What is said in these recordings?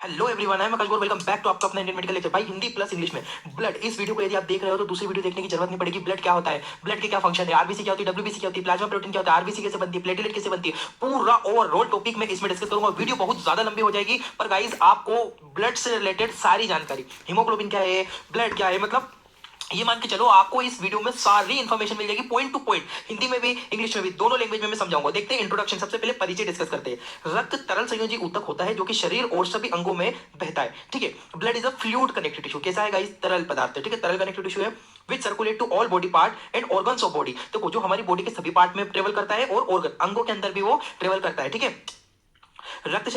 Hello everyone, I am Akash Gaur, welcome back to आपका अपना Indian medical lecture भाई Hindi plus English में। ब्लड, इस वीडियो को यदि आप देख रहे हो तो दूसरी वीडियो देखने की जरूरत नहीं पड़ेगी। ब्लड क्या होता है, ब्लड के क्या फंक्शन है, आरबीसी क्या होती है, डब्ल्यूबीसी क्या होती है, प्लाज्मा प्रोटीन क्या होता है, आरबीसी कैसे बनती है, प्लेटलेट कैसे बनती है, पूरा ओवरऑल टॉपिक में इसमें डिस्कस करूंगा। वीडियो बहुत ज्यादा लंबी हो जाएगी, पर गाइस आपको ब्लड से रिलेटेड सारी जानकारी, हीमोग्लोबिन क्या है, ब्लड क्या है, मतलब ये मान के चलो आपको इस वीडियो में सारी इंफॉर्मेशन मिल जाएगी पॉइंट टू पॉइंट, हिंदी में भी इंग्लिश में भी, दोनों लैंग्वेज में मैं समझाऊंगा। देखते हैं इंट्रोडक्शन, सबसे पहले परिचय डिस्कस करते हैं। रक्त तरल संयोजी ऊतक होता है जो कि शरीर और सभी अंगों में बहता है। ठीक है, blood is a fluid connective tissue. कैसा है गाइस, तरल पदार्थ है। ठीक है, तरल कनेक्टिव टिश्यू है which circulate to all body part and organs of body. तो जो हमारी बॉडी के सभी पार्ट में ट्रेवल करता है और ऑर्गन अंगों के अंदर भी वो ट्रेवल करता है। ठीक है, रक्त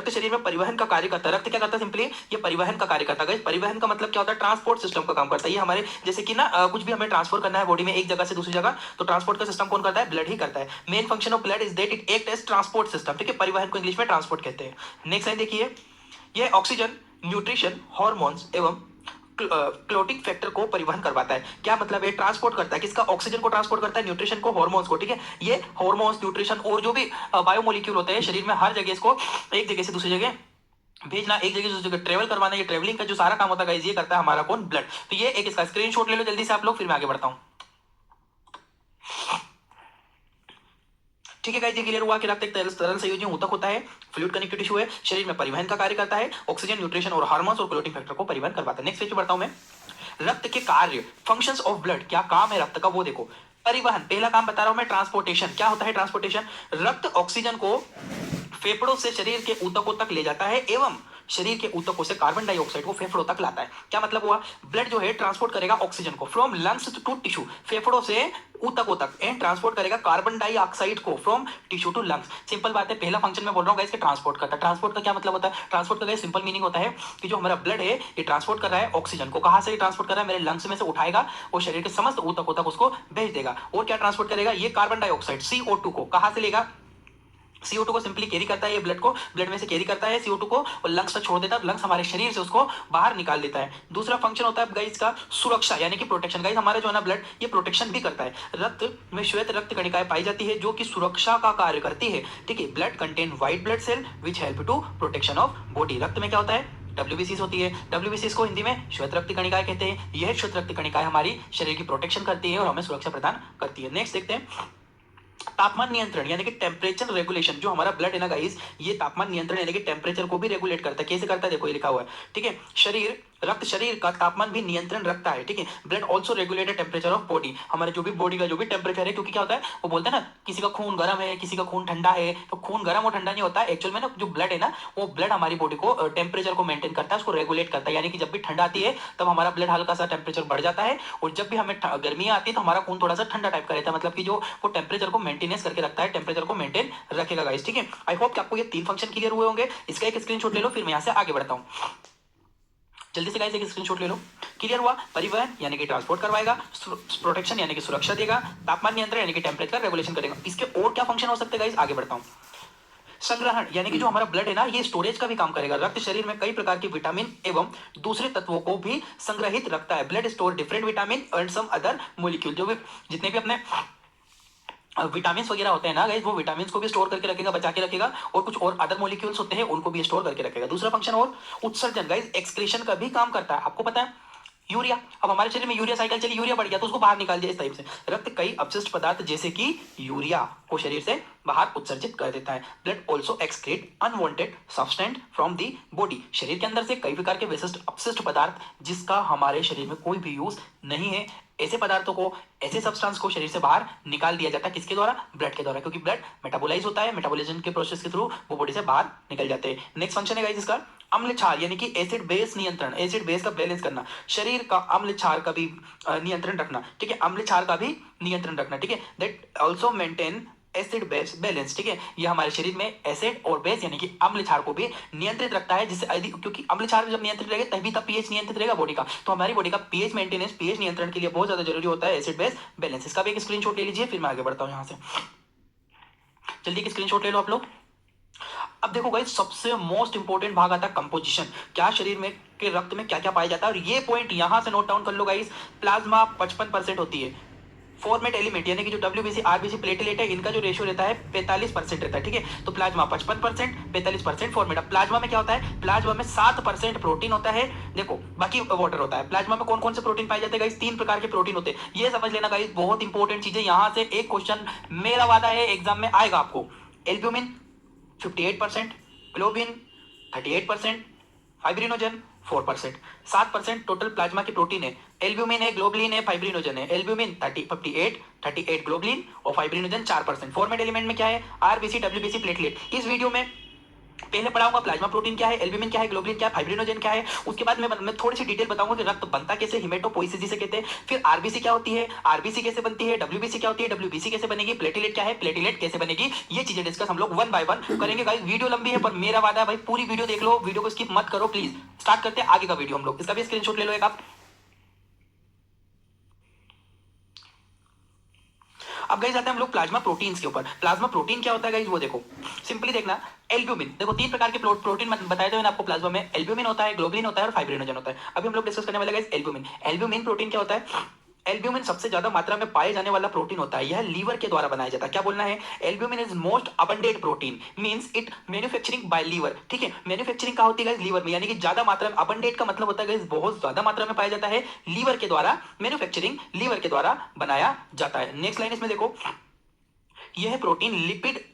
शरीर में परिवहन का कार्य करता है। रक्त क्या करता है, सिंपली ये परिवहन का कार्य करता है। परिवहन का मतलब क्या होता है, ट्रांसपोर्ट सिस्टम का काम करता है। ये हमारे जैसे कि ना कुछ भी हमें ट्रांसफर करना है बॉडी में एक जगह से दूसरी जगह, तो ट्रांसपोर्ट का सिस्टम कौन करता है, ब्लड ही करता है। Main function of blood is that it act as transport system. ठीक है, परिवहन को इंग्लिश में ट्रांसपोर्ट कहते हैं। नेक्स्ट लाइन देखिए, ये ऑक्सीजन, न्यूट्रिशन, हॉर्मोन्स एवं क्लोटिंग फैक्टर को परिवहन करवाता है। क्या मतलब है, ट्रांसपोर्ट करता है। किसका, ऑक्सीजन को ट्रांसपोर्ट करता है, न्यूट्रिशन को, हॉर्मोन्स को। ठीक है, ये हॉर्मोन्स, न्यूट्रिशन और जो भी बायोमोलिक्यूल होते हैं शरीर में, हर जगह इसको एक जगह से दूसरी जगह भेजना, एक जगह से दूसरी जगह ट्रेवल करवाना, ये ट्रेवलिंग का जो सारा काम होता है ये करता है हमारा कौन, ब्लड। तो ये एक इसका स्क्रीनशॉट ले लो जल्दी से आप लोग, फिर मैं आगे बढ़ता हूं। ठीक है गाइस, ये क्लियर हुआ कि रक्त एक तरल संयोजी ऊतक होता है, फ्लूइड कनेक्टिव टिश्यू है, शरीर में परिवहन का कार्य करता है, ऑक्सीजन, न्यूट्रिशन और हार्मोन्स और क्लोटिंग फैक्टर को परिवहन करवाता है। नेक्स्ट पेज पे बढ़ता हूं मैं। रक्त के कार्य, फंक्शंस ऑफ ब्लड, क्या काम है रक्त का वो देखो। परिवहन, पहला काम बता रहा हूं मैं, ट्रांसपोर्टेशन। क्या होता है ट्रांसपोर्टेशन, रक्त ऑक्सीजन को फेफड़ों से शरीर के ऊतकों तक ले जाता है एवं शरीर के ऊतकों से कार्बन डाइऑक्साइड को फेफड़ों तक लाता है। क्या मतलब हुआ, ब्लड जो है ट्रांसपोर्ट करेगा ऑक्सीजन को फ्रॉम लंग्स टू टिश्यू, फेफड़ों से ऊतकों तक, एंड ट्रांसपोर्ट करेगा कार्बन डाइऑक्साइड को from tissue to lungs. Simple बात है, पहला फंक्शन में बोल रहा हूँ गाइस, ट्रांसपोर्ट करता है। ट्रांसपोर्ट का क्या मतलब होता है, ट्रांसपोर्ट का सिंपल मीनिंग होता है कि जो हमारा ब्लड है ये ट्रांसपोर्ट कर रहा है ऑक्सीजन को, कहां से ट्रांसपोर्ट कर रहा है, मेरे लंग्स में से उठाएगा और शरीर के समस्त ऊतकों तक उसको भेज देगा। और क्या ट्रांसपोर्ट करेगा, ये कार्बन डाइऑक्साइड CO2 को कहां से लेगा, CO2 को सिंपली कैरी करता है, ये ब्लड को, ब्लड में से कैरी करता है CO2 को और लंग्स तक छोड़ देता है, लंग्स हमारे शरीर से उसको बाहर निकाल देता है। दूसरा फंक्शन होता है गाइस का सुरक्षा यानी कि प्रोटेक्शन। गाइस हमारा जो है ना ब्लड, ये प्रोटेक्शन भी करता है। रक्त में श्वेत रक्त कणिकाएं पाई जाती है जो कि सुरक्षा का कार्य करती है। ठीक है, blood contain white blood cell which help to protection of body. रक्त में क्या होता है, WBCs होती है। WBCs को हिंदी में श्वेत रक्त कणिकाएं कहते हैं। यह श्वेत रक्त कणिकाएं हमारी शरीर की प्रोटेक्शन करती है और हमें सुरक्षा प्रदान करती है। नेक्स्ट देखते हैं, तापमान नियंत्रण यानी कि टेम्परेचर रेगुलेशन। जो हमारा ब्लड है ना गाइस, ये तापमान नियंत्रण यानी कि टेम्परेचर को भी रेगुलेट करता है। कैसे करता है, देखो ये लिखा हुआ है। ठीक है, रक्त शरीर का तापमान भी नियंत्रण रखता है। ठीक है, blood also regulate temperature of body, हमारे जो भी बॉडी का जो भी टेम्परेचर है। क्योंकि क्या होता है, वो बोलते हैं ना किसी का खून गर्म है, किसी का खून ठंडा है, तो खून गर्म और ठंडा नहीं होता है एक्चुअल में ना, जो ब्लड है ना वो ब्लड हमारी बॉडी को टेम्परेचर को मेंटेन करता है, उसको रेगुलेट करता है। यानी कि जब भी ठंडा आती है तब हमारा ब्लड हल्का सा टेम्परेचर बढ़ जाता है, और जब भी हमें गर्मी आती है तो हमारा खून थोड़ा सा ठंडा टाइप का रहता है, मतलब कि जो वो टेम्परेचर को मेंटेनेंस करके रखता है, टेम्परेचर को मेंटेन रखेगा गाइस। ठीक है, आई होप कि आपको ये तीन फंक्शन क्लियर हुए होंगे। इसका एक स्क्रीनशॉट ले लो, फिर मैं यहाँ से आगे बढ़ता हूँ। जल्दी से गाइस एक स्क्रीनशॉट ले लो। क्लियर हुआ, परिवहन यानी कि ट्रांसपोर्ट करवाएगा, प्रोटेक्शन यानी कि सुरक्षा देगा, तापमान नियंत्रण यानी कि टेम्परेचर रेगुलेशन करेगा। इसके और क्या फंक्शन हो सकते हैं गाइस, आगे बढ़ता हूं। संग्रहण यानी कि जो हमारा ब्लड है ना, ये स्टोरेज का भी काम करेगा। रक्त शरीर में कई प्रकार के विटामिन एवं दूसरे तत्वों को भी संग्रहित रखता है। Blood store different vitamin and some other molecule, जो भी जितने भी अपने विटामिन वगैरह होते हैं ना गाइस, वो विटामिन को भी स्टोर करके रखेगा, बचा के रखेगा, और कुछ और अदर मॉलिक्यूल्स होते हैं उनको भी स्टोर करके रखेगा। दूसरा फंक्शन और उत्सर्जन, गाइस एक्सक्रीशन का भी काम करता है। आपको पता है यूरिया, अब हमारे शरीर में यूरिया साइकिल चली, यूरिया बढ़ गया तो उसको बाहर निकाल दिया इस टाइप से। रक्त कई अपशिष्ट पदार्थ जैसे कि यूरिया को शरीर से बाहर उत्सर्जित कर देता है। Blood also excrete unwanted substance from the body, शरीर के अंदर से कई प्रकार के विशिष्ट अपशिष्ट पदार्थ जिसका हमारे शरीर में कोई भी यूज नहीं है, ऐसे पदार्थों को, ऐसे सब्सटेंस को शरीर से बाहर निकाल दिया जाता है। किसके द्वारा, ब्लड के द्वारा, क्योंकि ब्लड मेटाबोलाइज होता है, मेटाबोलिज्म के प्रोसेस के थ्रू वो बॉडी से बाहर निकल जाते हैं। नेक्स्ट फंक्शन है गाइस इसका अम्ल क्षार यानी कि एसिड बेस नियंत्रण, एसिड बेस का बैलेंस करना, शरीर का अम्ल क्षार का भी नियंत्रण रखना। ठीक है, अम्ल क्षार का भी नियंत्रण रखना। ठीक है, that also maintain acid base balance. ठीक है, ये हमारे शरीर में एसिड और बेस यानी कि अम्ल क्षार को भी नियंत्रित रखता है, जिससे यदि, क्योंकि अम्ल क्षार जब नियंत्रित रहेगा तभी तब पीएच नियंत्रित रहेगा बॉडी का। तो हमारी बॉडी का पीएच मेंटेनेंस, पीएच नियंत्रण के लिए बहुत ज्यादा जरूरी होता है एसिड बेस बैलेंस। इसका भी एक स्क्रीनशॉट ले लीजिए, फिर मैं आगे बढ़ता हूँ यहाँ से। जल्दी एक स्क्रीनशॉट ले लो आप लोग। अब देखो गाइस, सबसे मोस्ट इंपोर्टेंट भाग आता है कंपोजिशन। क्या शरीर में के रक्त में क्या क्या पाया जाता है, और ये पॉइंट यहां से नोट डाउन कर लो गाइस। प्लाज्मा 55% होती है, फॉर्मेट एलिमेंट यानी कि जो डब्ल्यूबीसी आरबीसी प्लेटलेट है इनका जो रेशियो रहता है 45% रहता है, ठीक है। तो प्लाज्मा 55%, 45% फॉर्मेट। अब प्लाज्मा में क्या होता है, प्लाज्मा में 7% प्रोटीन होता है, देखो बाकी वाटर होता है। प्लाज्मा में कौन कौन से प्रोटीन पाए जाते हैं गाइस, 3 प्रकार के प्रोटीन होते हैं, ये समझ लेना गाइस, बहुत इंपॉर्टेंट चीज है। यहां से एक क्वेश्चन मेरा वादा है एग्जाम में आएगा आपको। Albumin 58%, globin 38%, fibrinogen 4%, 7% total plasma की प्रोटीन है। एल्ब्यूमिन है, ग्लोबुलिन है, फाइब्रिनोजन है। एल्ब्यूमिन 38 ग्लोबुलिन और फाइब्रिनोजन 4%। फॉर्मेट एलिमेंट में क्या है, आरबीसी डब्ल्यूबीसी प्लेटलेट। इस वीडियो में पहले पढ़ाऊंगा प्लाज्मा प्रोटीन क्या है, एल्ब्यूमिन क्या है, ग्लोबुलिन क्या है, फाइब्रिनोजन क्या है। उसके बाद मैं थोड़ी सी डिटेल बताऊंगा कि रक्त बनता कैसे, हिमेटोपोइसिस से कहते हैं। फिर आरबीसी क्या होती है, आरबीसी कैसे बनती है, डब्ल्यूबीसी क्या होती है, डब्ल्यूबीसी कैसे बनेगी, प्लेटलेट क्या है, प्लेटलेट कैसे बनेगी, ये चीजें डिस्कस हम लोग 1 बाय 1 करेंगे गाइस। वीडियो लंबी है पर मेरा वादा है भाई पूरी वीडियो देख लो, वीडियो को स्किप मत करो प्लीज। स्टार्ट करते हैं आगे का वीडियो हम लोग। इसका भी स्क्रीनशॉट ले लो एक आप। अब गाइस आते हैं हम लोग प्लाज्मा प्रोटीन्स के ऊपर। प्लाज्मा प्रोटीन क्या होता है गाइस, वो देखो सिंपली देखना। एल्ब्यूमिन, देखो 3 प्रकार के प्रोटीन बताए थे मैंने आपको प्लाज्मा में। एल्ब्यूमिन होता है, ग्लोबुलिन होता है और फाइब्रिनोजन होता है। अभी हम लोग डिस्कस करने वाले गाइस एल्ब्यूमिन। एल्ब्यूमिन प्रोटीन क्या होता है, एल्ब्यूमिन सबसे ज्यादा मात्रा में पाए जाने वाला प्रोटीन होता है। यह लीवर के द्वारा बनाया जाता है। क्या बोलना है, albumin is most abundant protein, means it manufacturing by liver, ठीक है। मैन्युफैक्चरिंग कहाँ होती है लीवर में, यानी कि ज्यादा मात्रा में। अबंडेंट का मतलब होता है बहुत ज्यादा मात्रा में पाया जाता है लीवर के द्वारा। मैन्युफैक्चरिंग लीवर के द्वारा बनाया जाता है। नेक्स्ट लाइन इसमें देखो, यह protein lipid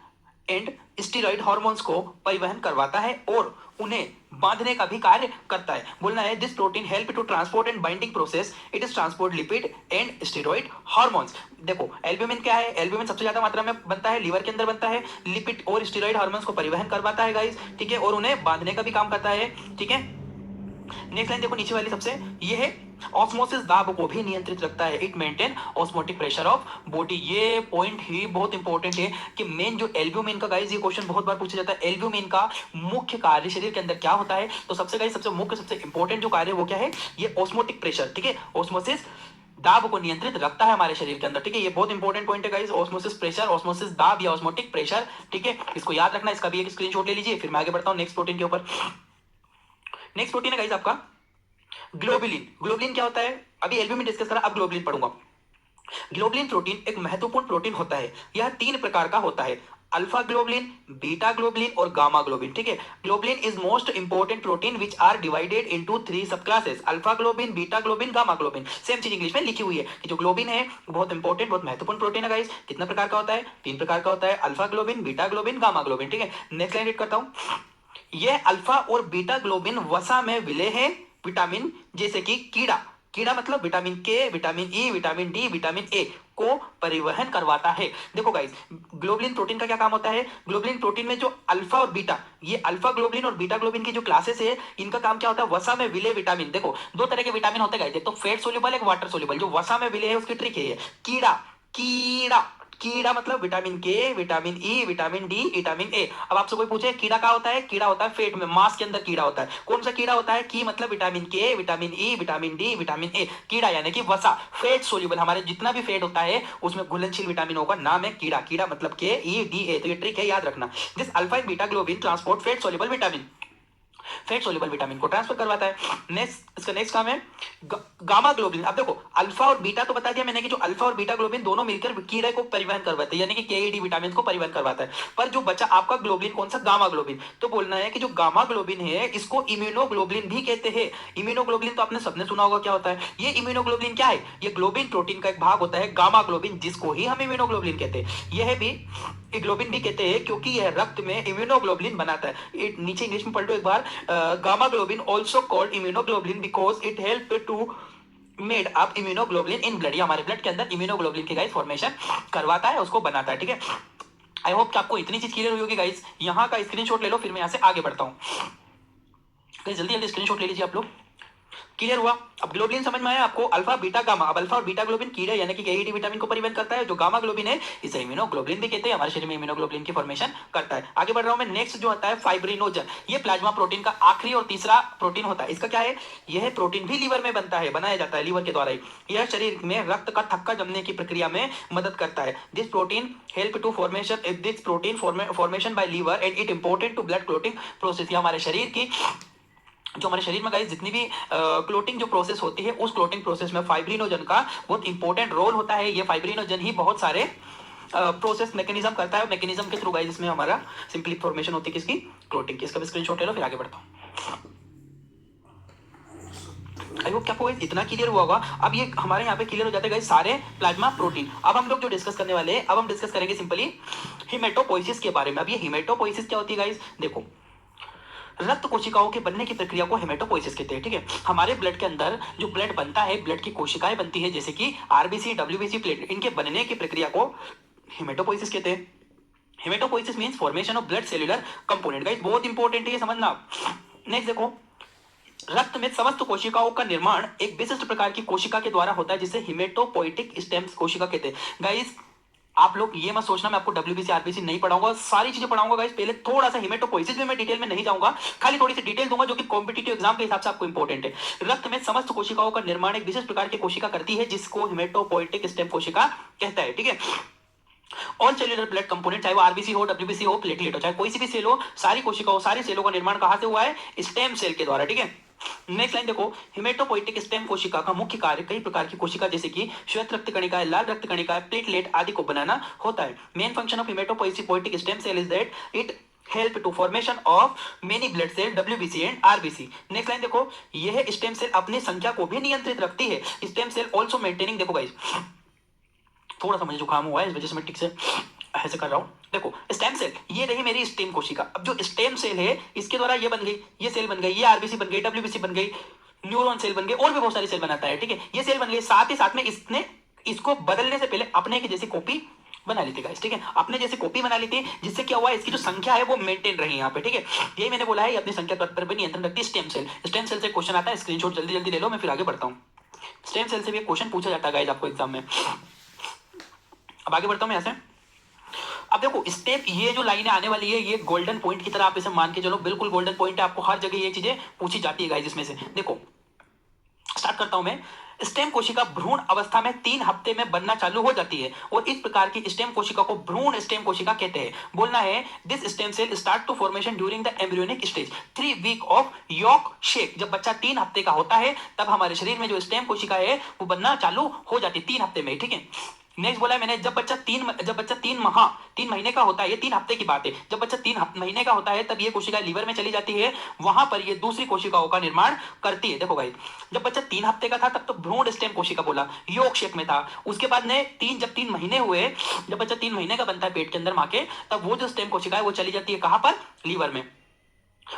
and steroid hormones को परिवहन करवाता है और उन्हें बांधने का भी कार्य करता है। बोलना है this protein help to transport and binding process, it is transport lipid and steroid hormones. देखो एल्ब्यूमिन क्या है, एल्ब्यूमिन सबसे ज्यादा मात्रा में बनता है, लीवर के अंदर बनता है, लिपिड और स्टीरॉइड हार्मोन्स को परिवहन करवाता है गाइस, ठीक है, और उन्हें बांधने का भी काम करता है, ठीक है। नेक्स्ट लाइन देखो नीचे वाली सबसे, ये है ऑस्मोसिस दाब को भी नियंत्रित रखता है, it maintain osmotic pressure of body. ये पॉइंट ही बहुत इंपॉर्टेंट है कि मेन जो एल्ब्यूमिन का गाइस, ये क्वेश्चन बहुत बार पूछा जाता है, एल्ब्यूमिन का मुख्य कार्य शरीर के अंदर क्या होता है। तो सबसे गाइस सबसे मुख्य सबसे इंपॉर्टेंट जो कार्य वो क्या है, ये ऑस्मोटिक प्रेशर, ठीक है। ऑस्मोसिस दाब को नियंत्रित रखता है हमारे शरीर के अंदर, ठीक है। ये बहुत इंपॉर्टेंट पॉइंट है गाइस, ऑस्मोसिस प्रेशर, ऑस्मोसिस दाब या ऑस्मोटिक प्रेशर, ठीक है। इसको याद रखना, इसका भी एक स्क्रीनशॉट ले लीजिए। फिर मैं आगे बढ़ता हूं नेक्स्ट प्रोटीन के ऊपर। नेक्स्ट प्रोटीन है गाइस आपका ग्लोबुलिन। ग्लोबुलिन क्या होता है, अभी एल्ब्यूमिन डिस्कस करा, अब ग्लोबुलिन पढ़ूंगा। ग्लोबुलिन प्रोटीन एक महत्वपूर्ण प्रोटीन होता है। यह 3 प्रकार का होता है, अल्फा ग्लोबुलिन, बीटा ग्लोबुलिन और गामा ग्लोबुलिन, ठीक है। Globulin is most important protein which are divided into 3 subclasses, alpha globin, beta globin, gamma globin. Same चीज इंग्लिश में लिखी हुई है कि जो ग्लोबिन है बहुत इंपॉर्टेंट बहुत महत्वपूर्ण प्रोटीन है गाइस। कितना प्रकार का होता है, 3 प्रकार का होता है, alpha globin, beta globin, gamma globin, ठीक है। नेक्स्ट लाइन रीड करता हूं, यह अल्फा और बीटा ग्लोबिन वसा में विलय है विटामिन जैसे कि कीड़ा, कीड़ा मतलब विटामिन के, vitamin E, vitamin D, vitamin A को परिवहन करवाता है। देखो गाइस, ग्लोबुलिन प्रोटीन का क्या काम होता है, ग्लोबुलिन प्रोटीन में जो अल्फा और बीटा, ये अल्फा ग्लोबुलिन और बीटा ग्लोबुलिन की जो क्लासेस है, इनका काम क्या होता है, वसा में विलय विटामिन। देखो 2 तरह के विटामिन होते हैं गाइस, एक तो फैट सोल्यूबल, एक वाटर सोल्यूबल। जो वसा में विलय है उसकी ट्रिक है ये। कीड़ा, कीड़ा, कीड़ा मतलब विटामिन के, vitamin E, vitamin D, vitamin A. अब आपसे कोई पूछे कीड़ा क्या होता है, कीड़ा होता है फेट में, मांस के अंदर कीड़ा होता है। कौन सा कीड़ा होता है, की मतलब विटामिन के, vitamin E, vitamin D, vitamin A. कीड़ा यानी कि वसा, फेट सोल्यूबल, हमारे जितना भी फेट होता है उसमें घुलनशील विटामिनों का नाम है कीड़ा। कीड़ा मतलब के, ई, डी, ए। तो ये ट्रिक है, याद रखना। This alpha and beta globin transport fat soluble vitamin, fat soluble vitamin को ट्रांसफर करवाता है। नेक्स्ट, इसका नेक्स्ट काम है गामा ग्लोबुलिन। अब देखो अल्फा और बीटा तो बता दिया मैंने कि जो अल्फा और बीटा ग्लोबुलिन दोनों मिलकर कीड़े को परिवहन करवाते हैं, यानी कि केईडी विटामिन को परिवहन करवाता है। पर जो बचा आपका ग्लोबुलिन कौन सा, गामा ग्लोबुलिन। तो बोलना है कि जो गामा ग्लोबुलिन है इसको इम्यूनोग्लोबुलिन भी कहते हैं। इम्यूनोग्लोबुलिन तो आपने सबने सुना होगा क्या होता है। ये इम्यूनोग्लोबुलिन क्या है, ये ग्लोबिन प्रोटीन का एक भाग होता है, गामा ग्लोबिन, जिसको ही हम इम्यूनोग्लोबुलिन कहते हैं। यह भी ग्लोबिन भी कहते हैं क्योंकि यह रक्त में इम्यूनोग्लोबुलिन बनाता है। नीचे इंग्लिश में पढ़ लो एक बार, gamma globin also called immunoglobulin because it help to made up immunoglobulin in blood. ये हमारे ब्लड के अंदर इम्यूनोग्लोबुलिन की गाइस फॉर्मेशन करवाता है, उसको बनाता है, ठीक है। आई होप कि आपको इतनी चीज क्लियर हुई होगी गाइस। यहाँ का स्क्रीनशॉट ले लो, फिर मैं यहाँ से आगे बढ़ता हूँ। जल्दी जल्दी स्क्रीनशॉट ले लीजिए आप लोग। क्लियर हुआ। अब ग्लोबुलिन समझ में आया आपको, अल्फा बीटा गामा। अब अल्फा और बीटा ग्लोबिन कीड़े यानी कि केईडी विटामिन को परिवहन करता है। जो गामा ग्लोबिन है इसे इम्यूनोग्लोबुलिन भी कहते हैं, हमारे शरीर में इम्यूनोग्लोबुलिन की फॉर्मेशन करता है। आगे बढ़ रहा हूं मैं। नेक्स्ट जो आता है फाइब्रिनोजन, ये प्लाज्मा प्रोटीन का आखिरी और तीसरा प्रोटीन होता है। इसका क्या है, यह प्रोटीन भी लीवर में बनता है, बनाया जाता है लीवर के द्वारा ही। यह शरीर में रक्त का थक्का जमने की प्रक्रिया में मदद करता है। This protein help to formation, this protein formation by liver and it important to blood clotting process. हमारे शरीर की जो हमारे शरीर में गाइस जितनी भी क्लोटिंग जो प्रोसेस होती है, उस क्लोटिंग प्रोसेस में फाइब्रिनोजन का बहुत इंपॉर्टेंट रोल होता है। ये फाइब्रिनोजन ही बहुत सारे प्रोसेस मैकेनिज्म करता है। मैकेनिज्म के थ्रू गाइस इसमें हमारा सिंपली फॉर्मेशन होती है किसकी, क्लोटिंग की। इसका भी स्क्रीनशॉट ले लो, फिर आगे बढ़ता हूँ। आई होप क्या आपको इतना क्लियर हुआ होगा। अब ये हमारे यहाँ पे क्लियर हो जाते हैं सारे प्लाज्मा प्रोटीन। अब हम लोग जो डिस्कस करने वाले हैं, अब हम डिस्कस करेंगे सिंपली हिमेटोपोइसिस के बारे में। अब ये हिमेटोपोइसिस क्या होती है गाइस, देखो रक्त कोशिकाओं के बनने की प्रक्रिया को हेमेटोपोइसिस कहते हैं, ठीक है। हमारे ब्लड के अंदर जो ब्लड बनता है, ब्लड की कोशिकाएं बनती है जैसे कि आरबीसी, डब्ल्यूबीसी, प्लेटलेट, इनके बनने की प्रक्रिया को हेमेटोपोइसिस कहते हैं। Haematopoiesis means formation of blood cellular component. Guys बहुत इंपॉर्टेंट है ये समझना। नेक्स्ट देखो, रक्त में समस्त कोशिकाओं का निर्माण एक विशिष्ट प्रकार की कोशिका के द्वारा होता है जिसे हिमेटोपोइटिक स्टेम कोशिका कहते हैं। गाइस आप लोग ये मत सोचना मैं आपको डब्ल्यूबीसी आरबीसी नहीं पढ़ाऊंगा, सारी चीजें पढ़ाऊंगा गाइस। पहले थोड़ा सा हिमेटोपोइसिस में मैं डिटेल में नहीं जाऊंगा, खाली थोड़ी सी डिटेल दूंगा जो कि कॉम्पिटिटिव एग्जाम के हिसाब से आपको इंपॉर्टेंट है। रक्त में समस्त कोशिकाओं का निर्माण एक विशिष्ट प्रकार की कोशिका करती है जिसको हिमेटोपोइटिक स्टेम कोशिका कहता है, ठीक है। ऑल सेल्यूलर ब्लड कंपोनेंट, चाहे वो आरबीसी हो, डब्ल्यूबीसी हो, प्लेटलेट हो, चाहे कोई सी भी सेल हो, सारी कोशिकाओं, सारे सेलों का निर्माण कहां से हुआ है, स्टेम सेल के द्वारा, ठीक है। नेक्स्ट लाइन देखो, हिमेटोपोइटिक स्टेम कोशिका का मुख्य कार्य कई प्रकार की कोशिका जैसे कि श्वेत रक्त कणिकाएं, लाल रक्त कणिकाएं, प्लेटलेट आदि को बनाना होता है। Main function of haematopoietic stem cell is that it help to formation of many blood cell, WBC and RBC. Next line देखो, यह स्टेम सेल अपनी संख्या को भी नियंत्रित रखती है। स्टेम सेल ऑल्सो मेंटेनिंग, देखो गाइस थोड़ा सा मुझे जुकाम हुआ है इस वजह से मैं ठीक से ऐसे कर रहा हूं। देखो स्टेम सेल, ये रही मेरी स्टेम कोशिका। अब जो स्टेम सेल है इसके द्वारा ये बन गई, ये सेल बन गई, ये आरबीसी बन गई, डब्ल्यूबीसी बन गई, न्यूरॉन सेल बन गई, और भी बहुत सारी सेल बनाता है, ठीक है। ये सेल बन गई, साथ ही साथ में इसने इसको बदलने से पहले अपने की जैसी कॉपी बना ली थी गाइस, ठीक है। अपने जैसी कॉपी बना ली थी जिससे क्या हुआ, इसकी जो संख्या है वो मेंटेन रही यहाँ पे, ठीक है। यही मैंने बोला है, ये अपनी संख्या पर भी नियंत्रण रखती है स्टेम सेल। स्टेम सेल से क्वेश्चन आता है, स्क्रीनशॉट जल्दी जल्दी ले लो, मैं फिर आगे बढ़ता हूँ। स्टेम सेल से भी क्वेश्चन पूछा जाता है गाइस आपको एग्जाम में। अब आगे बढ़ता हूँ यहाँ से। अब देखो स्टेप, ये जो लाइनें आने वाली है ये गोल्डन पॉइंट की तरह आप इसे मान के चलो, बिल्कुल गोल्डन पॉइंट है, आपको हर जगह ये चीजें पूछी जाती है गाइस इसमें से। देखो स्टार्ट करता हूं मैं। स्टेम कोशिका भ्रूण अवस्था में 3 हफ्ते में बनना चालू हो जाती है और इस प्रकार की स्टेम कोशिका को भ्रूण स्टेम कोशिका कहते हैं। बोलना है this stem cell start to formation during the embryonic stage 3 week of yolk sac. जब बच्चा 3 हफ्ते का होता है तब हमारे शरीर में जो स्टेम कोशिका है वो बनना चालू हो जाती है 3 हफ्ते में, ठीक है। नेक्स्ट बोला है मैंने, जब बच्चा 3 महीने का होता है, ये 3 हफ्ते की बात है, जब बच्चा 3 महीने का होता है तब ये कोशिका लीवर में चली जाती है, वहां पर ये दूसरी कोशिकाओं का निर्माण करती है। देखो गाइस, जब बच्चा 3 हफ्ते का था तब तो भ्रूण स्टेम कोशिका बोला, योग शेप में था। उसके बाद ने जब 3 महीने हुए, जब बच्चा 3 महीने का बनता है पेट के अंदर माँ के, तब वो जो स्टेम कोशिका है वो चली जाती है कहां पर, लीवर में।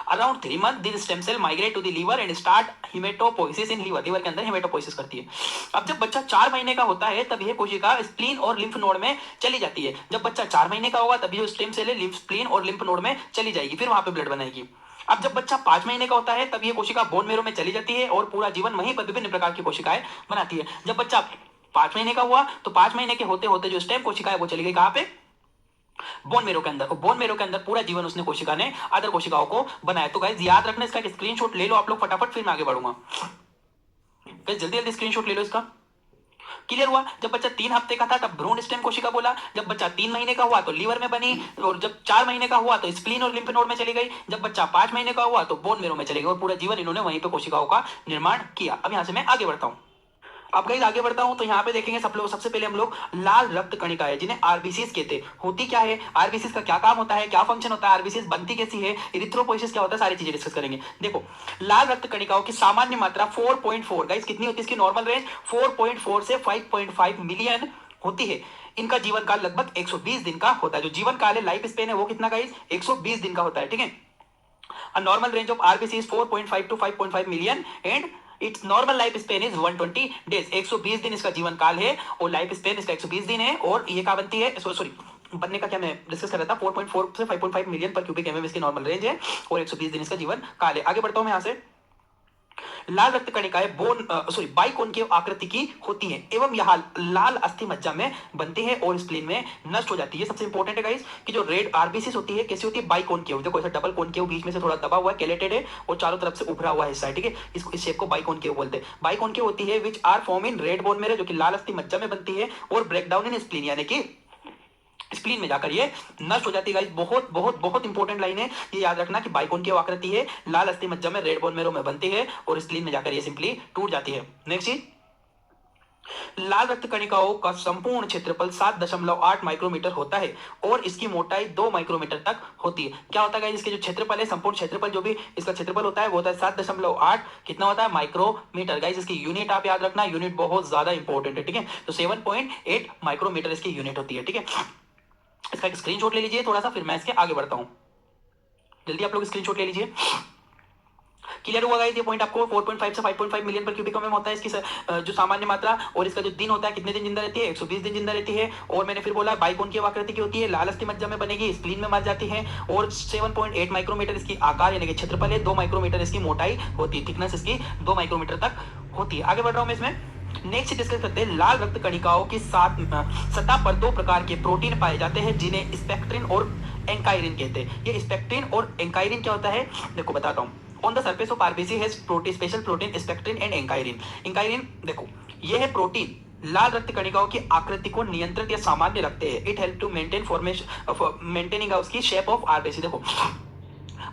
Around 3 months this stem cell migrate to the liver and start haematopoiesis in liver. Liver के अंदर हिमेटोपोइसिस करती है। अब जब बच्चा 4 महीने का होता है तब यह कोशिका स्प्लीन और लिम्फ नोड में चली जाती है। जब बच्चा 4 महीने का होगा तब ये स्टेम सेल है स्प्लीन और लिम्फ नोड में चली जाएगी, फिर वहां पे ब्लड बनाएगी। अब जब बच्चा 5 महीने का होता है तब ये कोशिका बोन मेरो में चली जाती है और पूरा जीवन वहीं पर विभिन्न प्रकार की कोशिकाएं बनाती है। जब बच्चा 5 महीने का हुआ तो 5 महीने के होते होते जो स्टेम कोशिका है वो चली गई कहां पे, बोन मेरो के अंदर। बोन मेरो के अंदर पूरा जीवन उसने कोशिका ने अदर कोशिकाओं को बनाया। तो गाइस याद रखना, इसका स्क्रीनशॉट ले लो आप लोग फटाफट, फिर मैं आगे बढ़ूंगा। गाइस जल्दी जल्दी स्क्रीनशॉट ले लो इसका। क्लियर हुआ। जब बच्चा 3 हफ्ते का था तब भ्रूण स्टेम कोशिका बोला, जब बच्चा 3 महीने का हुआ तो लीवर में बनी, और जब 4 महीने का हुआ तो स्प्लीन और लिम्फ नोड में चली गई, जब बच्चा 5 महीने का हुआ तो बोन मेरो में चली गई, और पूरा जीवन इन्होंने वहीं पे कोशिकाओं का निर्माण किया। अब यहां से मैं आगे बढ़ता हूं। अब गाइस आगे बढ़ता हूं तो यहाँ पे देखेंगे सब लोग, सबसे पहले हम लोग लाल रक्त कणिका है जिन्हें आरबीसीज कहते हैं। होती क्या है आरबीसीज, का क्या काम होता है, क्या फंक्शन होता है, आरबीसीज बनती कैसी है, इरिथ्रोपोइसिस क्या होता है, सारी चीजें डिस्कस करेंगे। देखो लाल रक्त कणिकाओं की सामान्य मात्रा 4.4, गाइस कितनी होती है इसकी नॉर्मल रेंज, 4.4 से 5.5 मिलियन होती है। इनका जीवन काल लगभग 120 दिन का होता है। जो जीवन काल है, लाइफ स्पेन है, वो कितना गाइस 120 दिन का होता है, ठीक है। Normal range of RBC is 4.5 to 5.5 million and it's normal life span is 120 days. 120 दिन इसका जीवन काल है और लाइफ स्पेन इसका 120 दिन है। और ये क्या बनती है, सॉरी बनने का क्या मैं डिस्कस कर रहा था, 4.4 से 5.5 मिलियन पर क्यूबिक एमएम इसकी नॉर्मल रेंज है और 120 दिन इसका जीवन काल है। आगे बढ़ता हूं मैं यहां से। लाल रक्त कणिकाएं बाइकोनकेव आकृति की होती हैं एवं यह लाल अस्थि मज्जा में बनती है और स्प्लीन में नष्ट हो जाती है। सबसे इंपॉर्टेंट है गाइस कि जो रेड आरबीसीज होती है कैसी होती है, बाइकोनकेव। देखो ऐसा डबल कोनकेव, बीच में से थोड़ा दबा हुआ है, कैलेटेड है और चारों तरफ से उभरा हुआ हिस्सा है, ठीक है। इस शेप को बाइकोनकेव बोलते हैं। बाइकोनकेव होती है which are form in red bone marrow, जो कि लाल अस्थि मज्जा में बनती है, और ब्रेकडाउन इन स्प्लीन यानी कि स्प्लीन में जाकर ये नष्ट हो जाती है। गाइस बहुत बहुत बहुत इंपॉर्टेंट लाइन है, ये याद रखना कि बाइकोनकेव आकृति है, लाल अस्थि मज्जा में रेड बोन मैरो में बनती है और स्प्लीन में जाकर ये सिंपली टूट जाती है। नेक्स्ट चीज, लाल रक्त कणिकाओं का संपूर्ण क्षेत्रफल 7.8 माइक्रोमीटर होता है और इसकी मोटाई 2 माइक्रोमीटर तक होती है। क्या होता है इसके जो क्षेत्रफल है, संपूर्ण क्षेत्रफल जो भी इसका क्षेत्रफल होता है वो होता है 7.8 कितना होता है माइक्रोमीटर। गाइस इसकी यूनिट आप याद रखना, यूनिट बहुत ज्यादा इंपॉर्टेंट है, ठीक है। तो 7.8 माइक्रोमीटर इसकी यूनिट होती है, ठीक है। इसका एक स्क्रीनशॉट ले लीजिए थोड़ा सा, फिर मैं इसके आगे बढ़ता हूं। जल्दी आप लोग स्क्रीनशॉट ले लीजिए। क्लियर हुआ गाइस ये पॉइंट आपको? 4.5 से 5.5 मिलियन पर क्यूबिक में होता है इसकी जो सामान्य मात्रा, और इसका जो दिन होता है कितने दिन जिंदा रहती है, 120 दिन जिंदा रहती है। और मैंने फिर बोला बाइकोनकेव आकृति की होती है, लाल अस्थि मज्जा में बनेगी, स्प्लीन में मर जाती है, और 7.8 माइक्रोमीटर इसकी आकार यानी कि क्षेत्रफल है, 2 माइक्रोमीटर इसकी मोटाई होती है, थिकनेस इसकी 2 माइक्रोमीटर तक होती है। आगे बढ़ रहा हूं मैं इसमें। नेक्स्ट डिस्कस करते हैं, लाल रक्त कणिकाओं की सतह पर 2 प्रकार के प्रोटीन पाए जाते हैं जिन्हें स्पेक्ट्रिन और एंकाइरिन कहते हैं। ये स्पेक्ट्रिन और एंकाइरिन क्या होता है देखो बताता हूं। On the surface of RBC has protein, special protein spectrin and ankyrin. Ankyrin देखो ये है प्रोटीन लाल रक्त कणिकाओं की आकृति को नियंत्रित या सामान्य रखते हैं। It help to maintain formation maintaining उसकी शेप ऑफ आरबीसी। देखो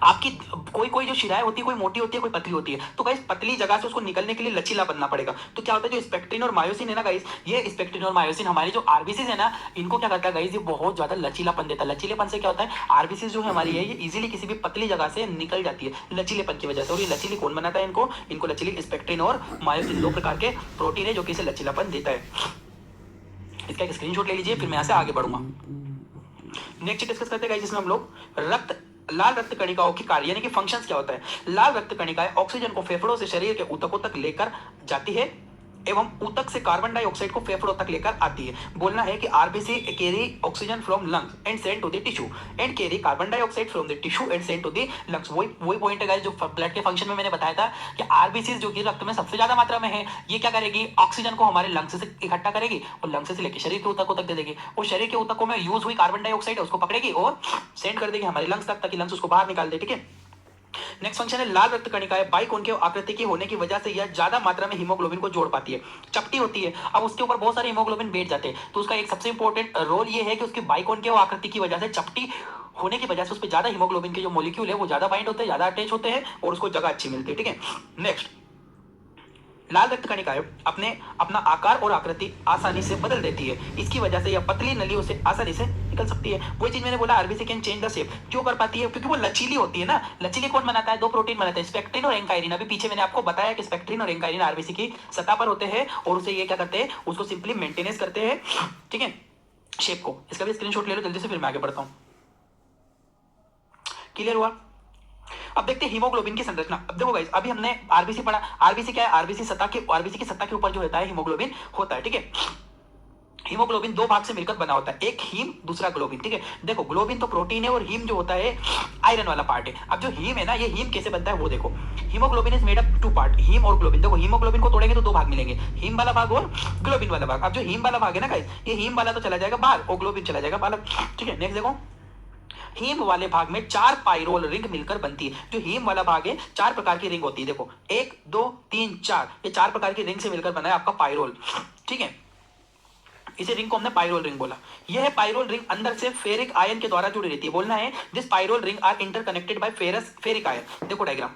आपकी कोई कोई जो शिराएं होती है, कोई मोटी होती है, कोई पतली होती है, तो गाइस पतली जगह से उसको निकलने के लिए लचीला बनना पड़ेगा। तो क्या होता है जो स्पेक्ट्रिन और मायोसिन है ना गाइस, ये स्पेक्ट्रिन और मायोसिन हमारी जो आरबीसी है ना, इनको क्या करता है गाइस, ये बहुत ज्यादा लचीलापन देता है। लचीलेपन से क्या होता है, आरबीसी जो है हमारी है ये इजीली किसी भी पतली जगह से निकल जाती है लचीलेपन की वजह से। और ये लचीली कौन बनाता है इनको लचीली स्पेक्ट्रिन और मायोसिन, 2 प्रकार के प्रोटीन है जो कि इसे लचीलापन देता है। इसका एक स्क्रीनशॉट ले लीजिए, फिर मैं यहाँ से आगे बढ़ूंगा। नेक्स्ट डिस्कस करते हैं जिसमें हम लोग लाल रक्त कणिकाओं की कार्य यानी कि फंक्शंस क्या होता है। लाल रक्त कणिकाएं ऑक्सीजन को फेफड़ों से शरीर के ऊतकों तक लेकर जाती है एवं ऊतक से कार्बन डाइऑक्साइड को फेफड़ों तक लेकर आती है। बोलना है कि RBC carry oxygen from lungs and send to the tissue and carry carbon dioxide from the tissue and send to the lungs. वही पॉइंट है गाइस जो ब्लड के फंक्शन में मैंने बताया था कि आरबीसी जो कि रक्त में सबसे ज्यादा मात्रा में है, ये क्या करेगी, ऑक्सीजन को हमारे लंग्स से इकट्ठा करेगी और लंग्स से लेकर शरीर के ऊतकों तक दे देगी, और शरीर के ऊतकों में यूज हुई कार्बन डाइऑक्साइड उसको पकड़ेगी और सेंड कर देगी हमारे लंग्स तक, ताकि लंग्स उसको बाहर निकाल दे, ठीक है। नेक्स्ट फंक्शन है, लाल रक्त कणिकाएं बाइकोनकेव आकृति की होने की वजह से यह ज्यादा मात्रा में हीमोग्लोबिन को जोड़ पाती है। चपटी होती है, अब उसके ऊपर बहुत सारे हीमोग्लोबिन बैठ जाते हैं, तो उसका एक सबसे इंपॉर्टेंट रोल ये है कि उसकी बाइकोनकेव आकृति की वजह से, चपटी होने की वजह से उस पर ज्यादा हीमोग्लोबिन के जो मॉलिक्यूल है वो ज्यादा बाइंड होते हैं, ज्यादा अटैच होते हैं और उसको जगह अच्छी मिलती है, ठीक है। नेक्स्ट, लाल रक्त कणिकाएं अपना आकार और आकृति आसानी से बदल देती है, इसकी वजह से यह पतली नलियों से आसानी से निकल सकती है। वही चीज मैंने बोला RBC can change the shape, क्यों कर पाती है, क्योंकि वो लचीली होती है ना। लचीली कौन बनाता है, 2 प्रोटीन बनाते हैं, स्पेक्ट्रिन और एंकाइरिन। अभी पीछे मैंने आपको बताया कि स्पेक्ट्रिन और एंकाइरिन आरबीसी की सतह पर होते हैं और उसे ये क्या करते हैं, उसको सिंपली मेंटेनेंस करते हैं, ठीक है, शेप को। इसका भी स्क्रीनशॉट ले लो जल्दी से, फिर मैं आगे बढ़ता हूं। क्लियर हुआ? अब देखते हैं हीमोग्लोबिन की संरचना। अब देखो गाइस, अभी हमने आरबीसी पढ़ा, आरबीसी क्या है, आरबीसी की सतह के ऊपर जो होता है हीमोग्लोबिन होता है, ठीक है। हीमोग्लोबिन 2 भाग से मिलकर बना होता है, एक हीम दूसरा ग्लोबिन, ठीक है। देखो ग्लोबिन तो प्रोटीन है और हीम जो होता है आयरन वाला पार्ट है। अब जो हीम है ना, ये हीम कैसे बनता है वो देखो। Haemoglobin is made up 2 part, haem और ग्लोबिन। देखो हीमोग्लोबिन को तोड़ेंगे तो 2 भाग मिलेंगे, हीम वाला भाग और ग्लोबिन वाला भाग। अब जो हीम वाला भाग है ना गाइस, ये हीम वाला तो चला जाएगा बाहर और ग्लोबिन चला जाएगा बाहर, ठीक है। नेक्स्ट देखो, हीम वाले भाग में 4 पाइरोल रिंग मिलकर बनती है। जो हीम वाला भाग है 4 प्रकार की रिंग होती है, देखो 1 2 3 4, ये 4 प्रकार की रिंग से मिलकर बना है आपका पाइरोल, ठीक है। इसे रिंग को हमने पाइरोल रिंग बोला। यह पाइरोल रिंग अंदर से फेरिक आयन के द्वारा जुड़ी रहती है। बोलना है this pyrrole ring are interconnected by ferric ion. देखो डायग्राम,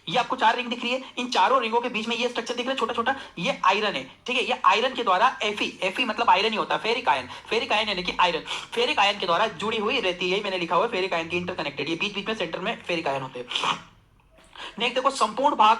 ये आपको 4 रिंग दिख रही है, इन चारों रिंगों के बीच में ये स्ट्रक्चर दिख रहा है छोटा छोटा, ये आयरन है, ठीक है। ये आयरन के द्वारा एफी मतलब आयरन ही होता है, फेरिक आयन यानी कि आयरन, फेरिक आयन के द्वारा जुड़ी हुई रहती है। मैंने लिखा हुआ है फेरिक आयन की इंटरकनेक्टेड, ये बीच बीच में सेंटर में फेरिक आयन होते हैं। नेक्स्ट देखो, संपूर्ण भाग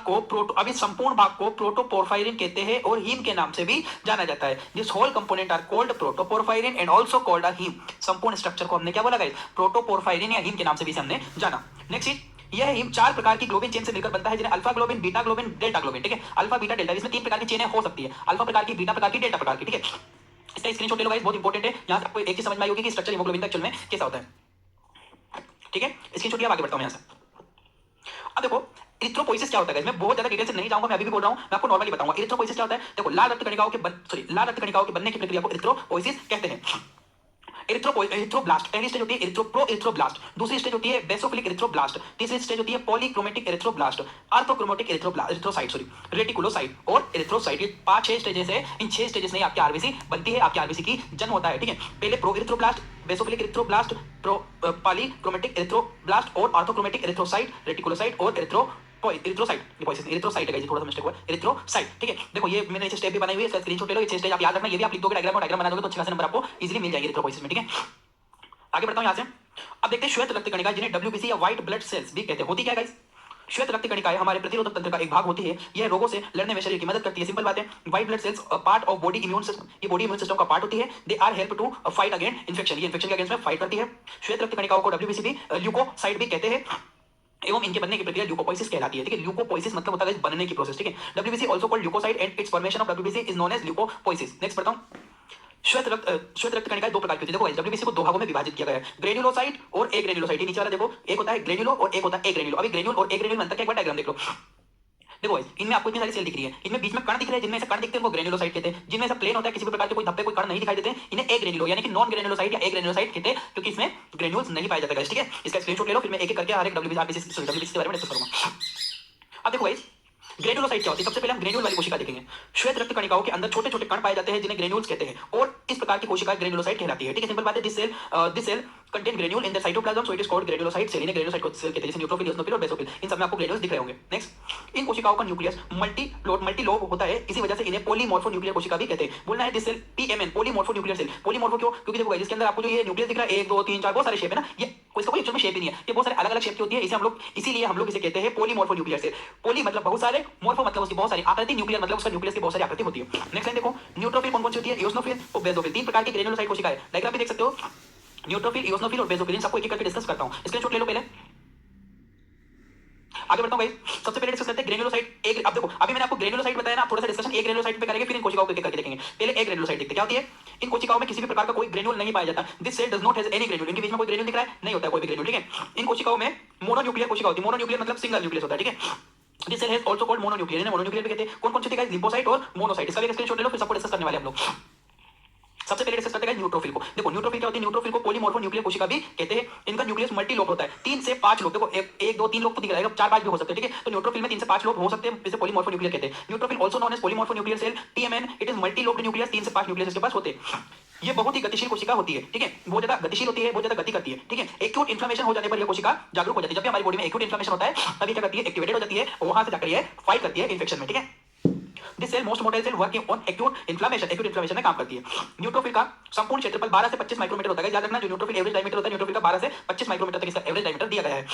को प्रोटोपोरफायरिन कहते हैं और हीम के नाम से भी जाना जाता है। This whole component are called protoporphyrin and also called a haem. संपूर्ण स्ट्रक्चर को हमने क्या बोला गाइस, प्रोटोपोरफायरिन या हीम के नाम से भी इसे हमने जाना। नेक्स्ट चीज, यह हीम 4 प्रकार की ग्लोबिन चेन से मिलकर बनता है, जिन्हें alpha globin, beta globin, delta globin, ठीक है। अल्फा बीटा डेल्टा, इसमें 3 प्रकार की चेनें हो सकती है, अल्फा प्रकार की, बीटा प्रकार की, डेल्टा प्रकार की, ठीक है। इसका स्क्रीनशॉट ले लो गाइस, बहुत इंपॉर्टेंट है। यहां से आपको एक चीज समझ में आई होगी कि स्ट्रक्चर हीमोग्लोबिन का एक्चुअल में कैसा होता है, ठीक है। स्क्रीनशॉट लिया, आगे बढ़ता हूं यहां से। अब देखो इरिथ्रोपोइसिस क्या होता है, मैं बहुत ज्यादा डिटेल से नहीं जाऊंगा, मैं अभी भी बोल रहा हूं, मैं आपको नॉर्मली बताऊंगा इरिथ्रोपोइसिस क्या होता है। देखो लाल रक्त कणिकाओं के बनने की प्रक्रिया को इरिथ्रोपोइसिस कहते हैं। एरिथ्रोब्लास्ट, पहली स्टेज होती है प्रो एरिथ्रोब्लास्ट, दूसरी स्टेज होती है बेसोफिलिक एरिथ्रोब्लास्ट, तीसरी स्टेज होती है पॉलीक्रोमेटिक एरिथ्रोब्लास्ट, आर्थोक्रोमेटिक एरिथ्रोसाइट रेटिकुलोसाइट और एरिथ्रोसाइट। ये 5-6 स्टेजेस है। इन 6 स्टेजेस में आपकी आरबीसी बनती है, आपकी आरबीसी की जन्म होता है। ठीक है, पहले pro erythroblast, basophilic erythroblast, polychromatic erythroblast और आर्थोक्रोमेटिक एरिथ्रोसाइट, रेटिकुलोसाइट और एरिथ्रोसाइट है, थोड़ा सा मिस्टेक हुआ, एरिथ्रोसाइट। ठीक है, देखो ये मैंने स्टेप भी बनाई हुई है, इसका स्क्रीनशॉट ले लो। ये 6 स्टेज आप याद रखना, ये भी आप लिख दोगे डायग्राम बना दोगे तो अच्छे खासे नंबर आपको इजीली मिल जाएंगे एरिथ्रोपोइसिस में। ठीक है, आगे बढ़ता हूं यहां से। अब देखते हैं श्वेत रक्त कणिका जिन्हें डब्ल्यूबीसी या व्हाइट ब्लड सेल्स भी कहते हैं। होती क्या है गाइस? श्वेत रक्त कणिकाएं हमारे प्रतिरोधक तंत्र का एक भाग होती है। यह रोगों से लड़ने में शरीर की मदद करती है। सिंपल बात है। White blood cells part of body immune system, ये बॉडी इम्यून सिस्टम का पार्ट होती है। They are help to fight against infection, ये इन्फेक्शन के अगेंस्ट में फाइट करती है। श्वेत रक्त कणिकाओं को डब्ल्यूबीसी भी ल्यूकोसाइट भी कहते हैं एवं इनके बनने की प्रक्रिया ल्यूकोपोइसिस कहलाती है। ठीक है, ल्यूकोपोइसिस मतलब होता है बनने की प्रोसेस। ठीक है, WBC also called leukocyte and its formation of WBC is known as leukopoiesis. Next पढ़ता हूं। श्वेत रक्त कणिकाएं दो प्रकार की होती है। देखो डब्ल्यूबीसी को दो भागों में विभाजित किया गया है, ग्रेन्युलोसाइट और एग्रेन्युलोसाइट। नीचे वाला देखो, एक होता है ग्रेन्युलो और एक होता है एग्रेन्युलो। अभी ग्रेन्युल और एग्रेन्युल में अंतर क्या, एक बार डायग्राम देख लो। देखो इनमें आपको इतनी सारी सेल दिख रही है, इनमें बीच में कण दिख रहे हैं, जिनमें से कण दिखते हैं वो ग्रेन्युलोसाइट कहते हैं। जिनमें से प्लेन होता है, किसी भी प्रकार के कोई धब्बे कोई कण नहीं दिखाई देते हैं, इन्हें एग्रेन्युलो यानी कि नॉन ग्रेन्युलोसाइट या एग्रेन्युलोसाइट कहते हैं, क्योंकि इसमें ग्रेन्यूल्स नहीं पाया जाता है। ठीक है, इसका स्क्रीनशॉट ले लो, फिर मैं एक एक करके हर एक डब्ल्यूबीसी के बारे में डिस्कस करूंगा। अब देखो गाइस, ग्रेन्युलोसाइट क्या होती है? सबसे पहले हम ग्रेन्यूल वाली कोशिका देखेंगे। श्वेत रक्त कणिकाओं के अंदर छोटे छोटे कण पाए जाते हैं जिन्हें ग्रेन्यूल्स कहते हैं, और इस प्रकार की कोशिका ग्रेन्युलोसाइट कहलाती है। ठीक है, सिंपल बात है। This cell contain granule in the cytoplasm, so it is called granulocyte cell. इन्हें ग्रेन्युलोसाइट सेल कहते हैं, जैसे न्यूट्रोफिल, इओसिनोफिल और बेसोफिल। इन सब में आपको ग्रेन्यूल्स दिख रहे होंगे। नेक्स्ट, इन कोशिकाओं का न्यूक्लियस मल्टीलोब होता है, इसी वजह से इन्हें पॉलीमॉर्फो न्यूक्लियर कोशिका भी कहते हैं। बोलना है this cell PMN, polymorpho nuclear cell. Polymorpho क्यों? क्योंकि देखो जिसके अंदर आपको जो ये न्यूक्लियस दिख रहा है 1 2 3 4 बहुत सारे शेप है ना, ये कोई एक्चुअल में शेप ही नहीं है, ये बहुत सारे अलग अलग शेप की होती है। इसीलिए हम लोग इसे कहते हैं पॉलीमॉर्फो न्यूक्लियर सेल। पॉली मतलब बहुत सारे, मॉर्फो मतलब उसकी बहुत सारी आकृति, न्यूक्लियर मतलब उसका न्यूक्लियस की बहुत सारी आकृति होती है। नेक्स्ट लाइन देखो, न्यूट्रोफिल कौन कौन सी होती है? इओसिनोफिल और बेसोफिल। 3 प्रकार की ग्रेन्युलोसाइट कोशिका है, डायग्राम भी देख सकते हो। न्यूट्रोफिल, इओसिनोफिल और बेसोफिल, इन सबको एक एक करके डिस्कस करता हूं। स्क्रीनशॉट ले लो पहले, आगे बढ़ता हूं भाई। सबसे पहले डिस्कस करते हैं ग्रेन्युलोसाइट। एक अब देखो, अभी मैंने आपको ग्रेन्युलोसाइट बताया ना, थोड़ा सा डिस्कशन एक ग्रेन्युलोसाइट पे करेंगे, फिर इन कोशिकाओं को एक एक करके देखेंगे। पहले एक ग्रेन्युलोसाइट देखते हैं क्या होती है। इन कोशिकाओं में किसी भी प्रकार का कोई ग्रेन्यूल नहीं पाया जाता। This cell does not has any granule, इनके बीच में कोई ग्रेन्यूल दिख रहा है? नहीं होता है कोई भी ग्रेन्यूल। ठीक है, इन कोशिकाओं में मोनोन्यूक्लियर कोशिका होती है। मोनोन्यूक्लियर मतलब सिंगल न्यूक्लियस होता है। ठीक है, this cell has also called mononuclear, इन्हें मोनोन्यूक्लियर भी कहते हैं। कौन कौन सी होती है? लिम्फोसाइट और मोनोसाइट। इसका भी स्क्रीनशॉट ले लो, फिर सबको डिस्कस करने वाले हम लोग। सबसे पहले डिस्कस करते हैं न्यूट्रोफिल को। देखो न्यूट्रोफिल क्या होती है? न्यूट्रोफिल को पॉलीमॉर्फो न्यूक्लियर कोशिका भी कहते हैं। इनका न्यूक्लियस मल्टीलोब होता है, 3 से 5 लोब। देखो 1 2 3 लोग तो दिख रहा है, 4 5 भी हो सकते हैं। ठीक है, तो न्यूट्रोफिल में 3 से 5 लोब हो सकते हैं, इसे पॉलीमॉर्फो न्यूक्लियर कहते हैं। Neutrophil also known as polymorpho nuclear cell, PMN. It is multilobed nucleus, 3 से 5 न्यूक्लियस इसके पास होते हैं। ये बहुत ही गतिशील कोशिका होती है। ठीक है, बहुत ज्यादा गतिशील होती है, बहुत ज्यादा गति करती है। ठीक है, एक्यूट इन्फ्लेमेशन हो जाने पर यह कोशिका जागरूक हो जाती है। जब भी हमारी बॉडी में एक्यूट इन्फ्लेमेशन होता है तभी क्या करती है? एक्टिवेटेड हो जाती है और वहां से जाकर ये फाइट करती है इन्फेक्शन में। ठीक है, this cell most motile cell working on acute inflammation में काम करती है। न्यूट्रोफिल का संपूर्ण क्षेत्रफल 12 से 25 माइक्रोमीटर होता है। याद रखना, जो न्यूट्रोफिल एवरेज डायमीटर होता है, न्यूट्रोफिल का 12 से 25 माइक्रोमीटर तक इसका एवरेज डायमीटर दिया गया है।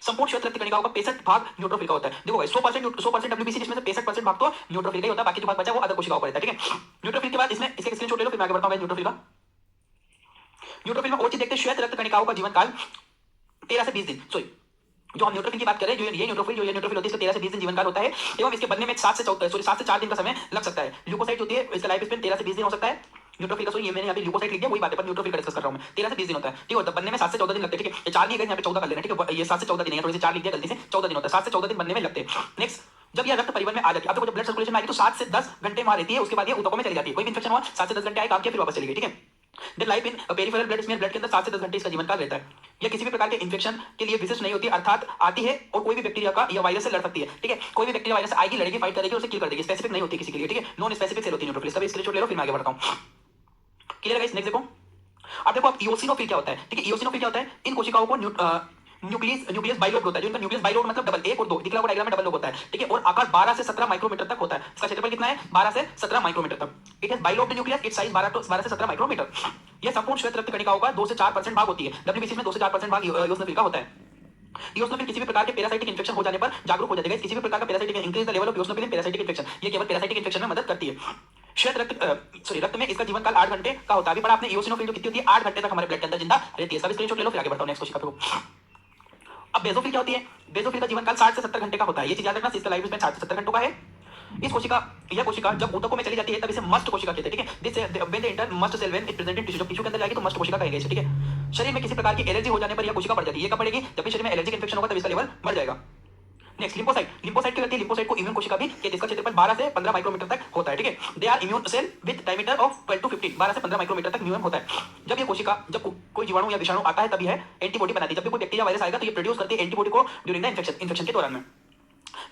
संपूर्ण श्वेत रक्त कणिकाओं का 65 भाग न्यूट्रोफिल का होता है। देखो 100% डब्ल्यूबीसी, जिसमें से 65% भाग तो न्यूट्रोफिल का ही होता है, बाकी जो भाग बचा वो अदर कोशिकाओं का रहता है। ठीक है, न्यूट्रोफिल के बाद इसमें इसके स्क्रीनशॉट ले लो, फिर मैं आगे बढ़ता हूं। न्यूट्रोफिल का, न्यूट्रोफिल में और चीज देखते हैं। श्वेत रक्त कणिकाओं का जीवन काल 13 से 20 दिन। सॉरी, जो हम न्यूट्रोफिल की बात कर रहे हैं, जो ये न्यूट्रोफिल होती है, इसका 13 से 20 दिन जीवन काल होता है, एवं इसके बनने में 7 से 4 दिन का समय लग सकता है। ल्यूकोसाइट होती है, इसका लाइफ स्पेन 13 से 20 दिन हो सकता है। न्यूट्रोफिल का, ये मैंने यहाँ पे ल्यूकोसाइट लिख दिया, वही बात है, पर न्यूट्रोफिल का डिस्कस कर रहा हूं मैं। 13 से 20 दिन होता है। ठीक है, तो बनने में 7 से 14 दिन लगते हैं। ठीक है, ये 4 नहीं है, यहाँ पे 14 कर लेना। ठीक है, ये 7 से 14 दिन है, थोड़ी सी 4 लिख दिया गलती से, 14 दिन होता है। 7 से 14 दिन बनने में लगते हैं। नेक्स्ट, जब यह रक्त परिवहन में आ जाती है, अब देखो जब ब्लड सर्कुलेशन में आएगी तो 7 से 10 घंटे वहां रहती है, उसके बाद ये ऊतकों में चली जाती है। कोई भी इंफेक्शन हुआ 7 से 10 घंटे आए, काम किया, फिर वापस चली गई। ठीक है, then life in peripheral blood smear, blood के अंदर 7 से 10 घंटे इसका जीवन काल रहता है। यह किसी भी प्रकार के इंफेक्शन के लिए विशिष्ट नहीं होती, अर्थात आती है और कोई भी बैक्टीरिया का या वायरस से लड़ सकती है। ठीक है, कोई भी बैक्टीरिया वायरस आएगी, लड़ेगी, फाइट करेगी, उसे किल कर देगी। स्पेसिफिक नहीं होती किसी के लिए। ठीक है, नॉन स्पेसिफिक सेल होती है न्यूट्रोफिल। सभी स्क्रीनशॉट ले लो, फिर मैं आगे बढ़ता हूं। क्लियर है गाइस? नेक्स्ट देखो, अब देखो, अब इओसिनोफिल क्या होता है? ठीक है, इओसिनोफिल क्या होता है? इन कोशिकाओं को न्यूक्लियस बाइलोब होता है, जो इनका न्यूक्लियस बाइलोब मतलब डबल, 1 और 2 दिख रहा है डायग्राम में, डबल लोब होता है। ठीक है, और आकार 12 से 17 माइक्रोमीटर तक होता है। इसका क्षेत्रफल कितना है? 12 से 17 माइक्रोमीटर तक। It has bilobed nucleus, it's size 12 से 17 माइक्रोमीटर। यह संपूर्ण श्वेत रक्त कणिकाओं का 2 से 4% भाग होती है। डब्ल्यूबीसी में 2 से 4% भाग इओसिनोफिल का होता है। इओसिनोफिल किसी भी प्रकार के पैरासाइटिक इन्फेक्शन हो जाने पर जागरूक हो जाएगा। किसी भी प्रकार का parasitic increase the level of eosinophil in parasitic infection, ये केवल पैरासाइटिक इन्फेक्शन में मदद करती है। श्वेत रक्त में इसका जीवन काल 8 घंटे का होता है। अभी पढ़ा आपने, इओसिनोफिल जो कितनी होती है? 8 घंटे तक हमारे ब्लड के अंदर जिंदा रहती है। सभी स्क्रीनशॉट ले लो, फिर आगे बढ़ता हूं नेक्स्ट कोशिका पे। अब बेसोफिल क्या होती है? बेसोफिल का जीवन काल 60 से 70 घंटे का होता है। ये चीज याद रखना, इसका लाइफ स्पेन 60 से 70 घंटों का है। यह कोशिका जब ऊतकों में चली जाती है तब इसे मस्ट कोशिका कहते हैं। ठीक है, this when they enter must cell, when it present in tissue, जब टिश्यू के अंदर जाएगी तो मस्ट कोशिका कहेंगे इसे। ठीक है, शरीर में किसी प्रकार की एलर्जी हो जाने पर यह कोशिका बढ़ जाती है। ये कब बढ़ेगी? जब भी शरीर में एलर्जिक इंफेक्शन होगा तब इसका लेवल बढ़ जाएगा। Next lymphocyte. लिम्फोसाइट क्या करती है? लिम्फोसाइट को इम्यून कोशिका भी कहते हैं। इसका क्षेत्रफल 12 से 15 माइक्रोमीटर तक होता है, ठीक है। They are immune cell with diameter of 12 to 15, 12 से 15 माइक्रोमीटर तक म्यून होता है। जब ये कोशिका, जब कोई जीवाणु या विषाणु आता है तभी है एंटीबॉडी बनाती है। जब भी कोई बैक्टीरिया वायरस आएगा तो ये प्रोड्यूस करती है एंटीबॉडी को ड्यूरिंग द इन्फेक्शन के दौरान में।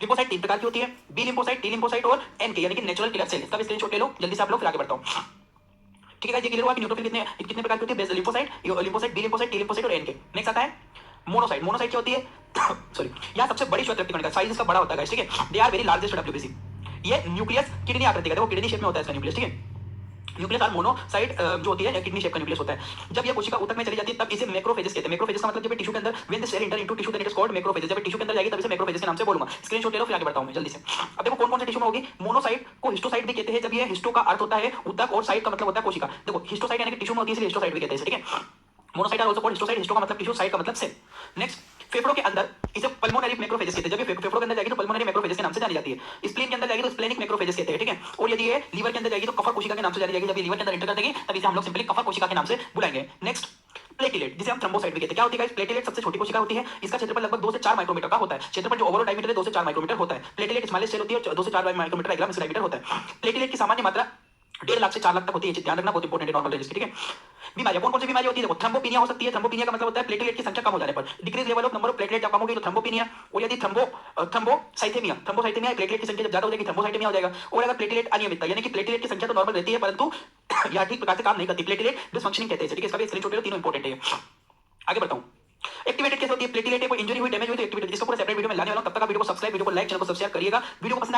लिम्फोसाइट 3 प्रकार की होती है, बी लिम्फोसाइट, टी लिम्फोसाइट और एनके यानी कि नेचुरल किलर सेल। इसका भी स्क्रीनशॉट ले लो, जल्दी से आप लोग फिर आगे बढ़ता हूं। ठीक है, ये क्लियर हुआ कि न्यूट्रोफिल कितने प्रकार की होती है? Base lymphocyte, lymphocyte, B lymphocyte, T lymphocyte और एनके। नेक्स्ट आता है मोनोसाइट। मोनोसाइट क्या होती है? सॉरी, यहाँ सबसे बड़ी श्वेत रक्तकण का साइज इसका बड़ा होता है, ठीक है। They are very largest WBC. ये न्यूक्लियस किडनी आकृति का, देखो किडनी शेप में होता है इसका न्यूक्लियस, ठीक है। न्यूक्लियस और मोनोसाइट जो होती है किडनी शेप का न्यूक्लियस होता है। जब ये कोशिका ऊतक में चली जाती है तब इसे मैक्रोफेजेस कहते हैं। मैक्रोफेजेस का मतलब जब टिश्यू के अंदर when the cell enter into tissue then it is called macrophages. जब टिश्यू के अंदर जाएगी तब इसे मैक्रोफेजेस के नाम से बोलूंगा। स्क्रीनशॉट ले लो, फिर आगे बढ़ता हूं मैं जल्दी से। अब देखो कौन कौन से टिश्यू में होगी। मोनोसाइट को हिस्टोसाइट भी कहते हैं। जब ये हिस्टो का अर्थ होता है ऊतक और साइट का मतलब होता है कोशिका। देखो हिस्टोसाइट यानी कि टिश्यू में होती है इसलिए हिस्टोसाइट भी कहते हैं, ठीक है। Monocyte are also called histocyte. Histo का मतलब टिश्यू, साइट का मतलब सेल। नेक्स्ट फेफड़ों के अंदर इसे पल्मोनरी मैक्रोफेजेस कहते हैं। जब ये फेफड़ों के अंदर जाएगी तो पल्मोनरी मैक्रोफेजेस के नाम से जानी जाती है। स्प्लीन के अंदर जाएगी तो स्प्लेनिक मैक्रोफेजेस कहते हैं, ठीक है। और यदि ये लीवर के अंदर जाएगी तो कफर कोशिका के नाम से जानी जाएगी। जब ये लीवर के अंदर एंटर कर देगी तब इसे हम लोग सिंपली कफर कोशिका के नाम से बुलाएंगे। नेक्स्ट प्लेटलेट, जिसे हम थ्रोम्बोसाइट भी कहते हैं। क्या होती है गाइस? प्लेटलेट सबसे छोटी कोशिका होती है। इसका क्षेत्रफल लगभग 2 से 4 माइक्रोमीटर का होता है। क्षेत्रफल जो ओवरऑल डायमीटर है 2 से 4 माइक्रोमीटर होता है। प्लेटलेट स्मॉलेस्ट सेल होती है, 2 से 4 माइक्रोमीटर ग्राम डायमीटर होता है। प्लेटलेट की सामान्य मात्रा 1.5 लाख से 4 लाख तक होती है। ध्यान रखना, बहुत इंपॉर्टेंट है नॉर्मल रेंज की, ठीक है। बीमारियां कौन कौन सी बीमारी होती है? देखो थ्रोम्बोपिनिया हो सकती है। थ्रोम्बोपिनिया का मतलब होता है प्लेटलेट की संख्या कम हो जाने पर। Decrease level of number of platelet जब कम होगी तो थ्रोम्बोपिनिया। और यदि थ्रोम्बोसाइथेमिया की संख्या जब ज्यादा हो जाएगी थ्रोम्बोसाइथेमिया हो जाएगा। और अगर प्लेटलेट अनियमितता यानी कि प्लेटलेट की संख्या तो नॉर्मल रहती है परंतु यह ठीक प्रकार से काम नहीं करती, प्लेटलेट डिसफंक्शनिंग कहते हैं, ठीक है। इसका भी स्क्रीनशॉट ले लो, तीनों इंपॉर्टेंट है। आगे बढ़ता हूं। एक्टिवेटेड कैसे होती है? प्लेटलेट कोई इंजरी हुई, डैमेज हुई तो एक्टिवेटेड। इसको पूरा सेपरेट वीडियो में लाने वाला हूं। तब तक आप वीडियो को सब्सक्राइब, वीडियो को लाइक, चैनल को सब्सक्राइब करिएगा। वीडियो को पसंद